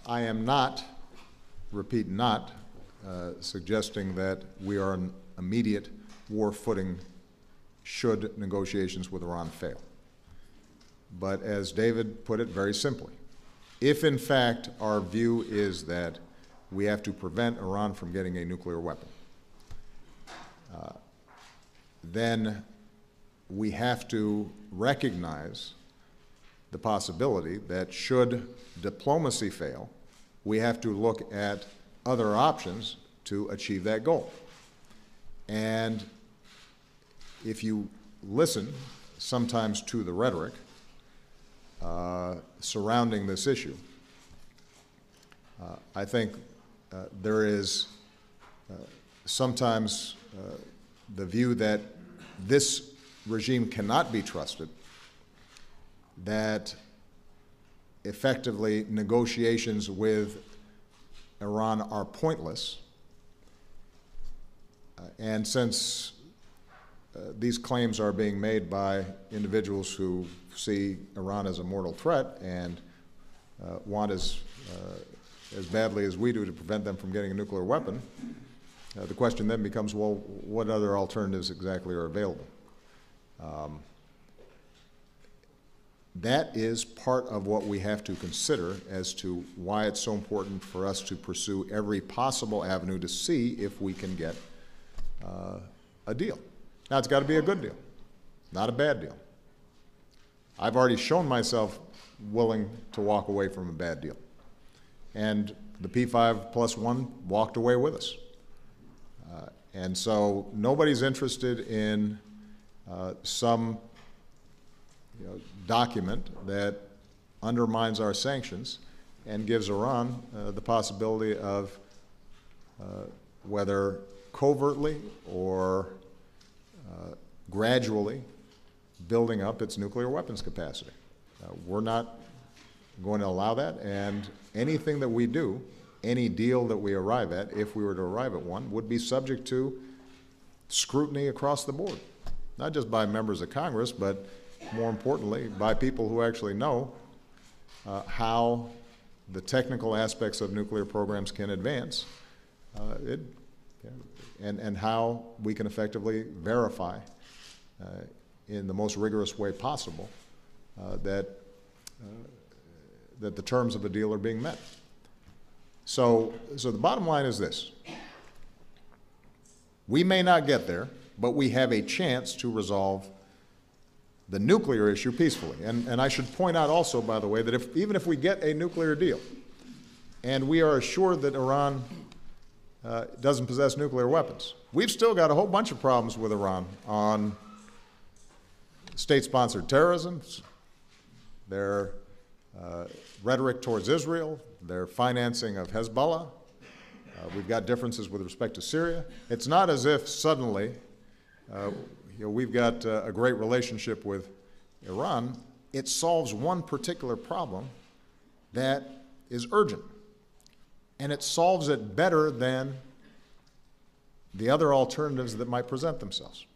I am not, repeat not, suggesting that we are on immediate war footing should negotiations with Iran fail. But as David put it very simply, if in fact our view is that we have to prevent Iran from getting a nuclear weapon, then we have to recognize the possibility that should diplomacy fail, we have to look at other options to achieve that goal. And if you listen sometimes to the rhetoric surrounding this issue, I think there is sometimes the view that this regime cannot be trusted, that effectively negotiations with Iran are pointless. And since these claims are being made by individuals who see Iran as a mortal threat and want as badly as we do to prevent them from getting a nuclear weapon, the question then becomes, well, what other alternatives exactly are available? That is part of what we have to consider as to why it's so important for us to pursue every possible avenue to see if we can get a deal. Now, it's got to be a good deal, not a bad deal. I've already shown myself willing to walk away from a bad deal. And the P5+1 walked away with us. And so nobody's interested in some document that undermines our sanctions and gives Iran the possibility of whether covertly or gradually building up its nuclear weapons capacity. We're not going to allow that, and anything that we do, any deal that we arrive at, if we were to arrive at one, would be subject to scrutiny across the board, not just by members of Congress, but more importantly, by people who actually know how the technical aspects of nuclear programs can advance and how we can effectively verify in the most rigorous way possible that the terms of the deal are being met. So the bottom line is this. We may not get there, but we have a chance to resolve the nuclear issue peacefully. And I should point out also, by the way, that even if we get a nuclear deal and we are assured that Iran doesn't possess nuclear weapons, we've still got a whole bunch of problems with Iran on state-sponsored terrorism, their rhetoric towards Israel, their financing of Hezbollah. We've got differences with respect to Syria. It's not as if suddenly we've got a great relationship with Iran. It solves one particular problem that is urgent, and it solves it better than the other alternatives that might present themselves.